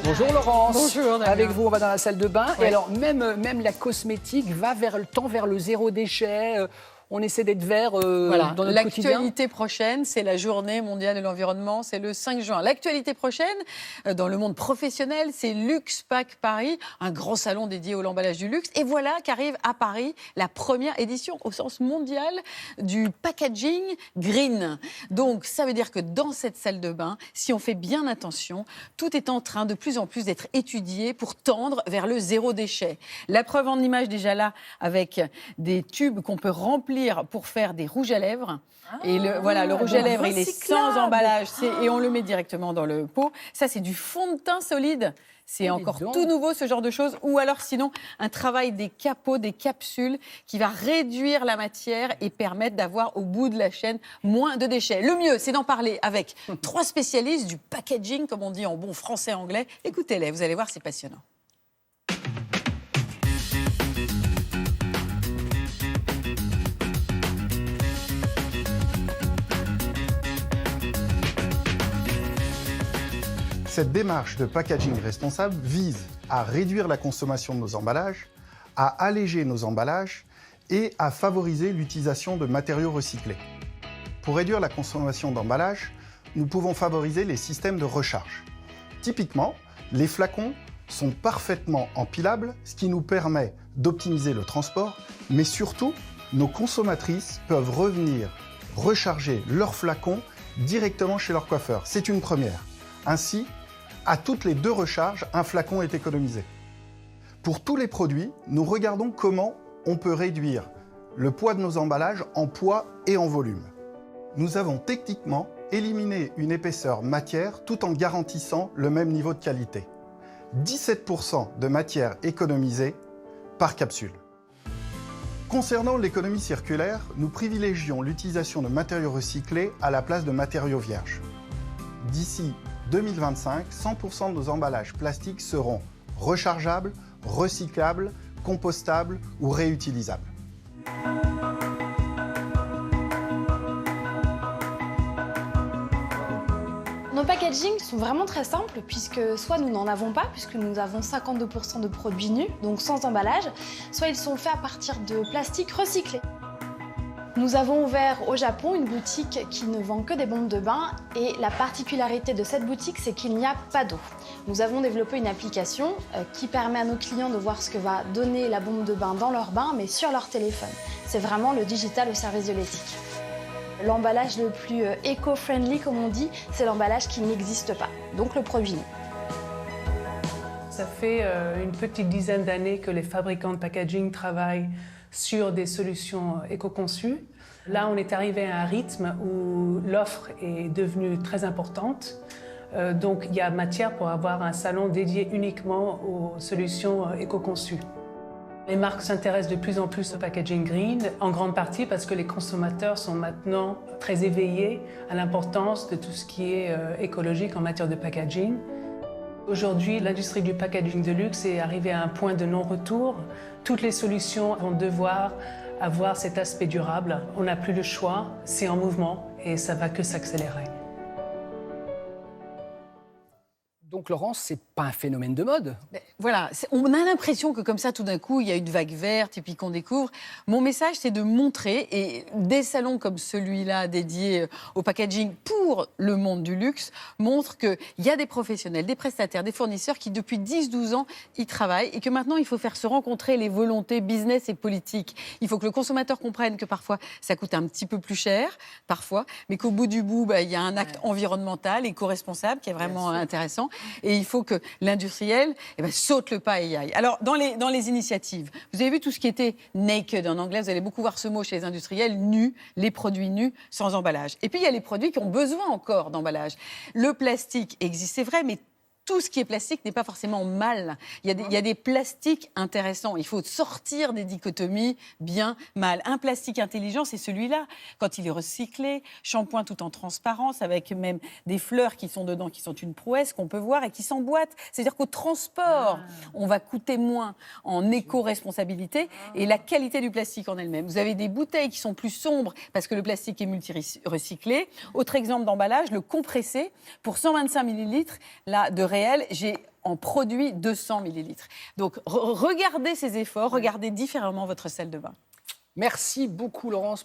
Bonjour Laurence. Bonjour Damien. Avec vous, on va dans la salle de bain. Oui. Et alors, même la cosmétique tend vers le zéro déchet. On essaie d'être vert Voilà. dans notre quotidien. L'actualité prochaine, c'est la journée mondiale de l'environnement, c'est le 5 juin. L'actualité prochaine, dans le monde professionnel, c'est LuxPack Paris, un grand salon dédié au l'emballage du luxe. Et voilà qu'arrive à Paris la première édition au sens mondial du packaging green. Donc, ça veut dire que dans cette salle de bain, si on fait bien attention, tout est en train de plus en plus d'être étudié pour tendre vers le zéro déchet. La preuve en image déjà là, avec des tubes qu'on peut remplir pour faire des rouges à lèvres. Et le rouge à lèvres, il est sans emballage et on le met directement dans le pot. Ça, c'est du fond de teint solide. C'est encore tout nouveau, ce genre de choses. Ou alors, sinon, un travail des capots, des capsules qui va réduire la matière et permettre d'avoir, au bout de la chaîne, moins de déchets. Le mieux, c'est d'en parler avec 3 spécialistes du packaging, comme on dit en bon français-anglais. Écoutez-les, vous allez voir, c'est passionnant. Cette démarche de packaging responsable vise à réduire la consommation de nos emballages, à alléger nos emballages et à favoriser l'utilisation de matériaux recyclés. Pour réduire la consommation d'emballages, nous pouvons favoriser les systèmes de recharge. Typiquement, les flacons sont parfaitement empilables, ce qui nous permet d'optimiser le transport, mais surtout, nos consommatrices peuvent revenir recharger leurs flacons directement chez leur coiffeur. C'est une première. Ainsi, à toutes les 2 recharges, un flacon est économisé. Pour tous les produits, nous regardons comment on peut réduire le poids de nos emballages en poids et en volume. Nous avons techniquement éliminé une épaisseur matière tout en garantissant le même niveau de qualité. 17% de matière économisée par capsule. Concernant l'économie circulaire, nous privilégions l'utilisation de matériaux recyclés à la place de matériaux vierges. D'ici 2025, 100% de nos emballages plastiques seront rechargeables, recyclables, compostables ou réutilisables. Nos packagings sont vraiment très simples puisque soit nous n'en avons pas, puisque nous avons 52% de produits nus, donc sans emballage, soit ils sont faits à partir de plastique recyclé. Nous avons ouvert au Japon une boutique qui ne vend que des bombes de bain et la particularité de cette boutique, c'est qu'il n'y a pas d'eau. Nous avons développé une application qui permet à nos clients de voir ce que va donner la bombe de bain dans leur bain, mais sur leur téléphone. C'est vraiment le digital au service de l'éthique. L'emballage le plus éco-friendly, comme on dit, c'est l'emballage qui n'existe pas, donc le produit nu. Ça fait une petite dizaine d'années que les fabricants de packaging travaillent sur des solutions éco-conçues. Là, on est arrivé à un rythme où l'offre est devenue très importante. Donc, il y a matière pour avoir un salon dédié uniquement aux solutions éco-conçues. Les marques s'intéressent de plus en plus au packaging green, en grande partie parce que les consommateurs sont maintenant très éveillés à l'importance de tout ce qui est écologique en matière de packaging. Aujourd'hui, l'industrie du packaging de luxe est arrivée à un point de non-retour. Toutes les solutions vont devoir avoir cet aspect durable. On n'a plus le choix, c'est en mouvement et ça va que s'accélérer. Donc Laurence, c'est pas un phénomène de mode. Mais voilà, on a l'impression que comme ça, tout d'un coup, il y a une vague verte et puis qu'on découvre. Mon message, c'est de montrer, et des salons comme celui-là dédié au packaging pour le monde du luxe, montrent qu'il y a des professionnels, des prestataires, des fournisseurs qui, depuis 10-12 ans, y travaillent et que maintenant, il faut faire se rencontrer les volontés business et politiques. Il faut que le consommateur comprenne que parfois, ça coûte un petit peu plus cher, parfois, mais qu'au bout du bout, il y a un acte environnemental, éco-responsable, qui est vraiment intéressant. Et il faut que l'industriel saute le pas et y aille. Alors, dans les initiatives, vous avez vu tout ce qui était naked en anglais, vous allez beaucoup voir ce mot chez les industriels, nus, les produits nus, sans emballage. Et puis, il y a les produits qui ont besoin encore d'emballage. Le plastique existe, c'est vrai, mais tout ce qui est plastique n'est pas forcément mal. Il y a des plastiques intéressants. Il faut sortir des dichotomies bien-mal. Un plastique intelligent, c'est celui-là. Quand il est recyclé, shampoing tout en transparence, avec même des fleurs qui sont dedans, qui sont une prouesse qu'on peut voir et qui s'emboîtent. C'est-à-dire qu'au transport, on va coûter moins en éco-responsabilité et la qualité du plastique en elle-même. Vous avez des bouteilles qui sont plus sombres parce que le plastique est multi-recyclé. Autre exemple d'emballage, le compressé. Pour 125 millilitres là, de réel, j'ai en produit 200 millilitres. Donc, regardez ces efforts, regardez différemment votre sel de bain. Merci beaucoup, Laurence.